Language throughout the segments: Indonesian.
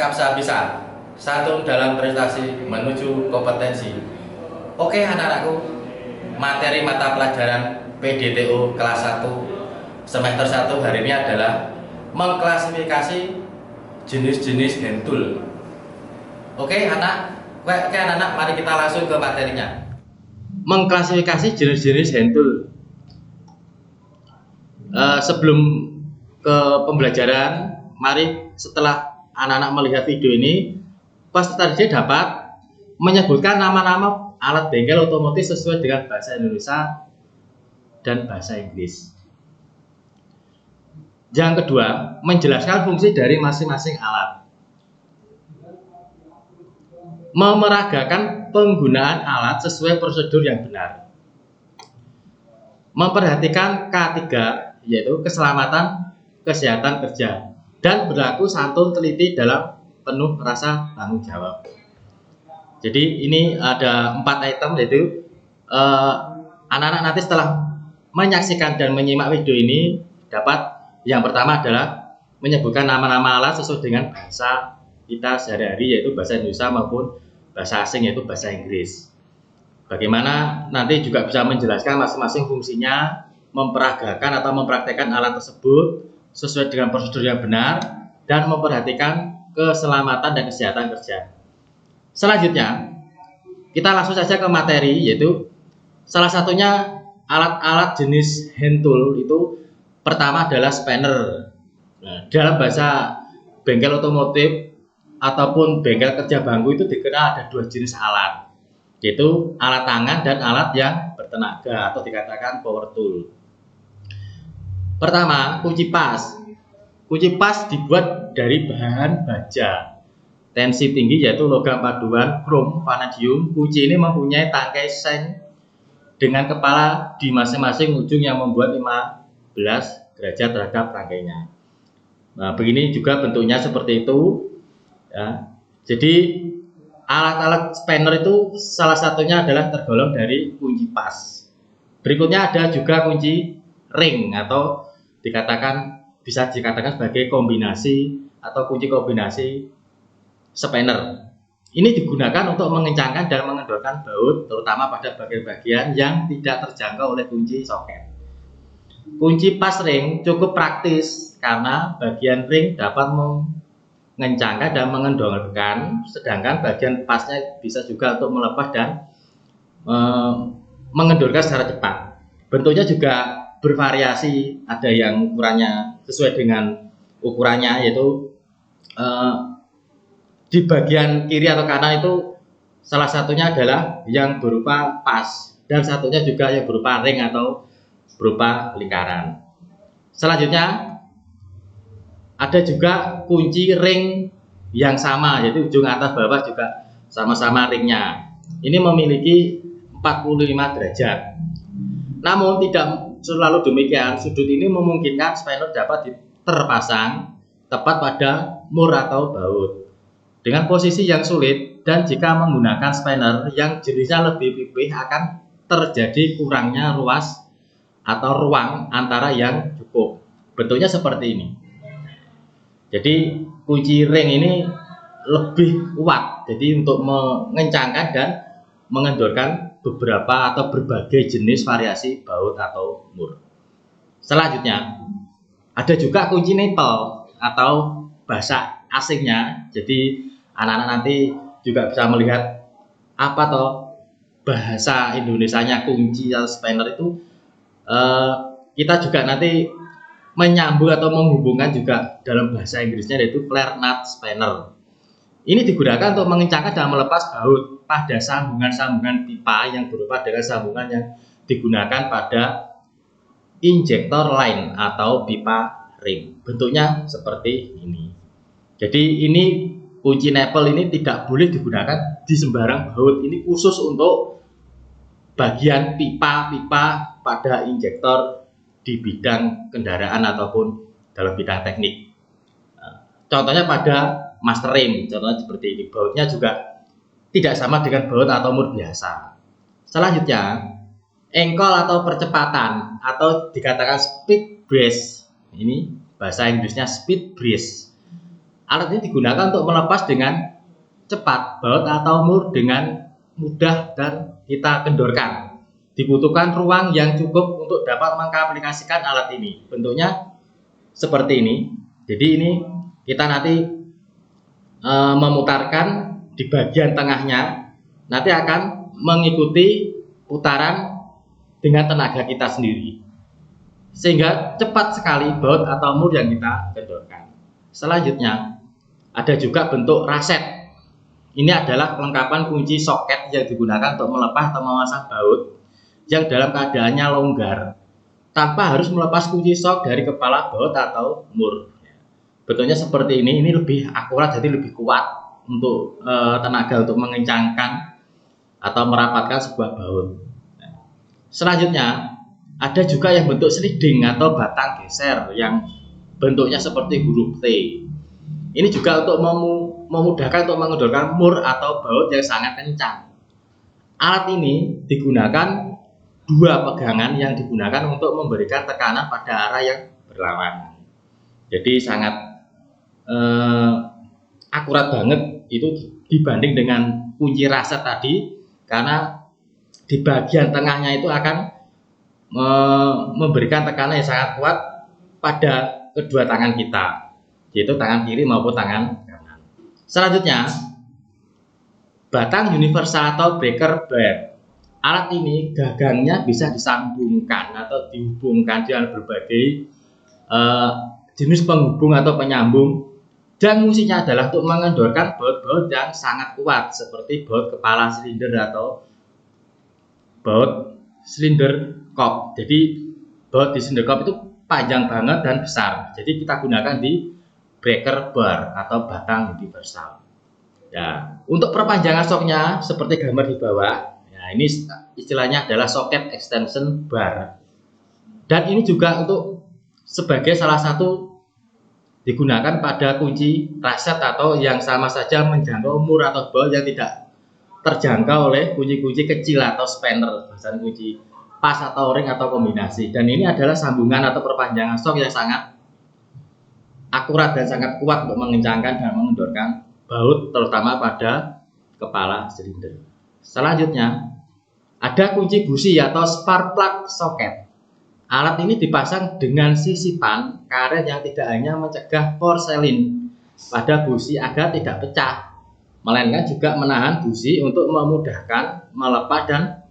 Memaskap sehabisan. Satu dalam prestasi menuju kompetensi. Oke anak-anakku, materi mata pelajaran PDTO kelas 1 semester 1 hari ini adalah mengklasifikasi jenis-jenis hand tool. Oke anak-anak, mari kita langsung ke materinya. Mengklasifikasi jenis-jenis hand tool. Sebelum ke pembelajaran, mari setelah anak-anak melihat video ini, peserta didik dapat menyebutkan nama-nama alat bengkel otomotif sesuai dengan bahasa Indonesia dan bahasa Inggris. Yang kedua, menjelaskan fungsi dari masing-masing alat. Memeragakan penggunaan alat sesuai prosedur yang benar. Memperhatikan K3, yaitu keselamatan kesehatan kerja, dan berlaku santun teliti dalam penuh rasa tanggung jawab. Jadi ini ada 4 item, yaitu anak-anak nanti setelah menyaksikan dan menyimak video ini dapat yang pertama adalah menyebutkan nama-nama alat sesuai dengan bahasa kita sehari-hari, yaitu bahasa Indonesia maupun bahasa asing, yaitu bahasa Inggris. Bagaimana nanti juga bisa menjelaskan masing-masing fungsinya, memperagakan atau mempraktekkan alat tersebut sesuai dengan prosedur yang benar, dan memperhatikan keselamatan dan kesehatan kerja. Selanjutnya, kita langsung saja ke materi, yaitu salah satunya alat-alat jenis hand tool itu pertama adalah spanner. Nah, dalam bahasa bengkel otomotif ataupun bengkel kerja bangku itu dikenal ada 2 jenis alat, yaitu alat tangan dan alat yang bertenaga atau dikatakan power tool. Pertama, kunci pas. Kunci pas dibuat dari bahan baja tensi tinggi, yaitu logam paduan krom vanadium. Kunci ini mempunyai tangkai seng dengan kepala di masing-masing ujung yang membuat 15 derajat terhadap rangkainya. Nah, begini juga bentuknya seperti itu ya. Jadi alat-alat spanner itu salah satunya adalah tergolong dari kunci pas. Berikutnya ada juga kunci ring atau bisa dikatakan sebagai kombinasi atau kunci kombinasi spanner. Ini digunakan untuk mengencangkan dan mengendorkan baut, terutama pada bagian-bagian yang tidak terjangkau oleh kunci soket. Kunci pas ring cukup praktis karena bagian ring dapat mengencangkan dan mengendorkan, sedangkan bagian pasnya bisa juga untuk melepas dan mengendorkan secara cepat. Bentuknya juga bervariasi, ada yang ukurannya sesuai dengan ukurannya, yaitu di bagian kiri atau kanan itu salah satunya adalah yang berupa pas, dan satunya juga yang berupa ring atau berupa lingkaran. Selanjutnya ada juga kunci ring yang sama, yaitu ujung atas bawah juga sama-sama ringnya. Ini memiliki 45 derajat. Namun tidak selalu demikian, sudut ini memungkinkan spanner dapat terpasang tepat pada mur atau baut dengan posisi yang sulit, dan jika menggunakan spanner yang jenisnya lebih pipih akan terjadi kurangnya ruas atau ruang antara yang cukup. Bentuknya seperti ini. Jadi kunci ring ini lebih kuat, jadi untuk mengencangkan dan mengendorkan beberapa atau berbagai jenis variasi baut atau mur. Selanjutnya ada juga kunci nipple atau bahasa asingnya. Jadi anak-anak nanti juga bisa melihat apa toh bahasa Indonesianya kunci atau spanner itu. Kita juga nanti menyambung atau menghubungkan juga dalam bahasa Inggrisnya, yaitu flare nut spanner. Ini digunakan untuk mengencangkan dan melepas baut pada sambungan-sambungan pipa yang berupa dengan sambungan yang digunakan pada injektor line atau pipa ring. Bentuknya seperti ini. Jadi ini kunci nipple ini tidak boleh digunakan di sembarang baut. Ini khusus untuk bagian pipa-pipa pada injektor di bidang kendaraan ataupun dalam bidang teknik. Contohnya pada mastering, contohnya seperti ini. Bautnya juga tidak sama dengan baut atau mur biasa. Selanjutnya, engkol atau percepatan atau dikatakan speed brace. Ini bahasa Inggrisnya speed brace. Alat ini digunakan untuk melepas dengan cepat baut atau mur dengan mudah dan kita kendorkan. Dibutuhkan ruang yang cukup untuk dapat mengaplikasikan alat ini. Bentuknya seperti ini. Jadi ini kita nanti memutarkan di bagian tengahnya, nanti akan mengikuti putaran dengan tenaga kita sendiri, sehingga cepat sekali baut atau mur yang kita kendorkan. Selanjutnya ada juga bentuk raset. Ini adalah kelengkapan kunci soket yang digunakan untuk melepas atau memasang baut yang dalam keadaannya longgar tanpa harus melepas kunci sok dari kepala baut atau mur. Bentuknya seperti ini lebih akurat, jadi lebih kuat untuk tenaga untuk mengencangkan atau merapatkan sebuah baut. Selanjutnya ada juga yang bentuk sliding atau batang geser yang bentuknya seperti huruf T. Ini juga untuk memudahkan untuk mengendorkan mur atau baut yang sangat kencang. Alat ini digunakan dua pegangan yang digunakan untuk memberikan tekanan pada arah yang berlawanan. Jadi sangat akurat banget itu dibanding dengan kunci raset tadi, karena di bagian tengahnya itu akan memberikan tekanan yang sangat kuat pada kedua tangan kita, yaitu tangan kiri maupun tangan kanan. Selanjutnya, batang universal atau breaker bar. Alat ini gagangnya bisa disambungkan atau dihubungkan dengan berbagai jenis penghubung atau penyambung, dan fungsinya adalah untuk mengendorkan baut-baut yang sangat kuat seperti baut kepala silinder atau baut silinder kop. Jadi baut di silinder kop itu panjang banget dan besar, jadi kita gunakan di breaker bar atau batang universal. Ya, untuk perpanjangan soknya seperti gambar di bawah. Nah, ini istilahnya adalah socket extension bar. Dan ini juga untuk sebagai salah satu digunakan pada kunci raset atau yang sama saja menjangkau mur atau baut yang tidak terjangkau oleh kunci-kunci kecil atau spanner, bahasa kunci pas atau ring atau kombinasi. Dan ini adalah sambungan atau perpanjangan sok yang sangat akurat dan sangat kuat untuk mengencangkan dan mengendorkan baut, terutama pada kepala silinder. Selanjutnya ada kunci busi atau spark plug socket. Alat ini dipasang dengan sisipan karet yang tidak hanya mencegah porselin pada busi agar tidak pecah, melainkan juga menahan busi untuk memudahkan melepas dan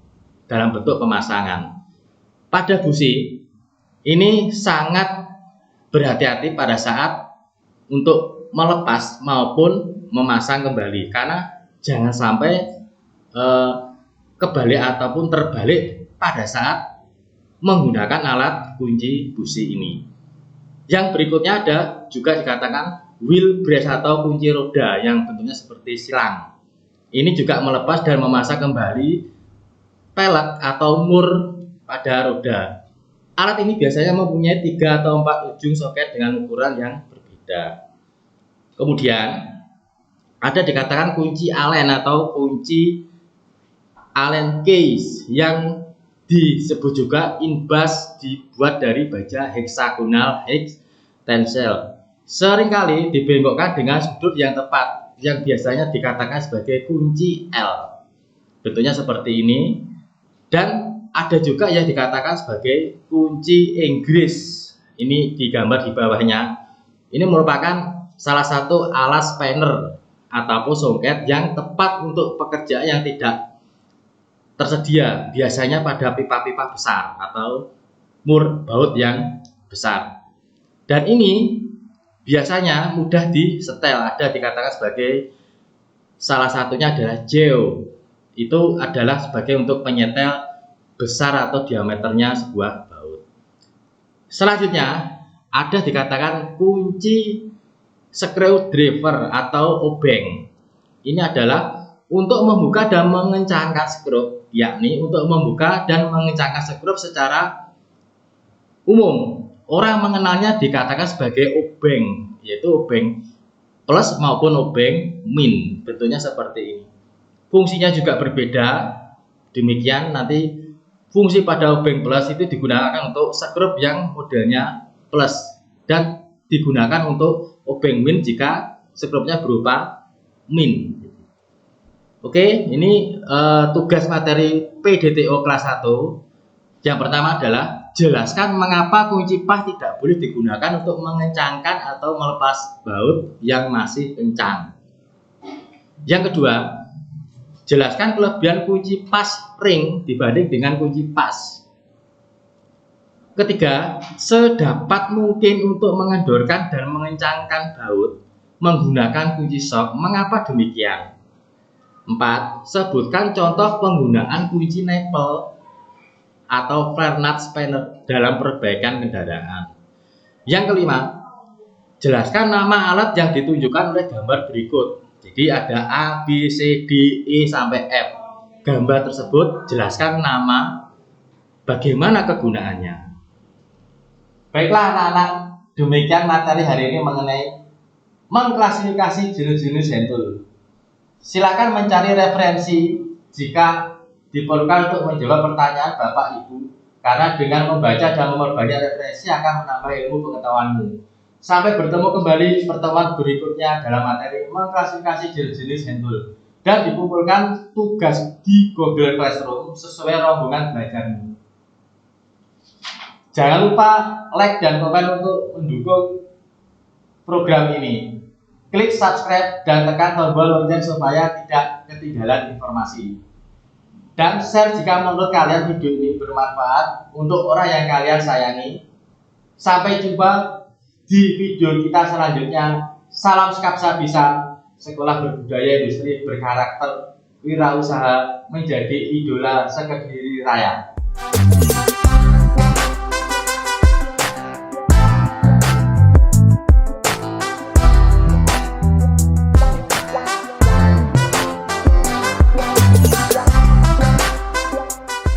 dalam bentuk pemasangan. Pada busi ini sangat berhati-hati pada saat untuk melepas maupun memasang kembali, karena jangan sampai kebalik ataupun terbalik pada saat menggunakan alat kunci busi ini. Yang berikutnya ada juga dikatakan wheel brace atau kunci roda yang bentuknya seperti silang. Ini juga melepas dan memasang kembali pelek atau mur pada roda. Alat ini biasanya mempunyai 3 atau 4 ujung soket dengan ukuran yang berbeda. Kemudian ada dikatakan kunci Allen atau kunci Allen case yang disebut juga inbas, dibuat dari baja heksagonal hex tensel. Seringkali dibengkokkan dengan sudut yang tepat yang biasanya dikatakan sebagai kunci L. Bentuknya seperti ini. Dan ada juga yang dikatakan sebagai kunci Inggris. Ini digambar di bawahnya. Ini merupakan salah satu alat spanner ataupun soket yang tepat untuk pekerjaan yang tidak tersedia biasanya pada pipa-pipa besar atau mur baut yang besar. Dan ini biasanya mudah disetel. Ada dikatakan sebagai salah satunya adalah geo. Itu adalah sebagai untuk penyetel besar atau diameternya sebuah baut. Selanjutnya ada dikatakan kunci screwdriver atau obeng. Ini adalah untuk membuka dan mengencangkan skrup, yakni untuk membuka dan mengencangkan skrup secara umum. Orang mengenalnya dikatakan sebagai obeng, yaitu obeng plus maupun obeng min. Bentuknya seperti ini. Fungsinya juga berbeda. Demikian nanti fungsi pada obeng plus itu digunakan untuk skrup yang modelnya plus dan digunakan untuk obeng min jika skrupnya berupa min. Oke, ini tugas materi PDTO kelas 1. Yang pertama adalah jelaskan mengapa kunci pas tidak boleh digunakan untuk mengencangkan atau melepas baut yang masih kencang. Yang kedua, jelaskan kelebihan kunci pas ring dibanding dengan kunci pas. Ketiga, sedapat mungkin untuk mengendorkan dan mengencangkan baut menggunakan kunci shock. Mengapa demikian? 4. Sebutkan contoh penggunaan kunci nepel atau flare nut spanner dalam perbaikan kendaraan. Yang kelima, jelaskan nama alat yang ditunjukkan oleh gambar berikut. Jadi ada A, B, C, D, E sampai F. Gambar tersebut jelaskan nama, bagaimana kegunaannya. Baiklah anak-anak, demikian materi hari ini mengenai mengklasifikasi jenis-jenis hand tool. Silakan mencari referensi jika diperlukan untuk menjawab pertanyaan Bapak Ibu, karena dengan membaca dan memperbanyak referensi akan menambah ilmu pengetahuanmu. Sampai bertemu kembali pertemuan berikutnya dalam materi mengklasifikasi jenis-jenis hand tool dan dikumpulkan tugas di Google Classroom sesuai rombongan belajarmu. Jangan lupa like dan komen untuk mendukung program ini. Klik subscribe dan tekan tombol lonceng supaya tidak ketinggalan informasi. Dan share jika menurut kalian video ini bermanfaat untuk orang yang kalian sayangi. Sampai jumpa di video kita selanjutnya. Salam Skapsa Bisa, sekolah berbudaya industri berkarakter wirausaha menjadi idola sekediri raya.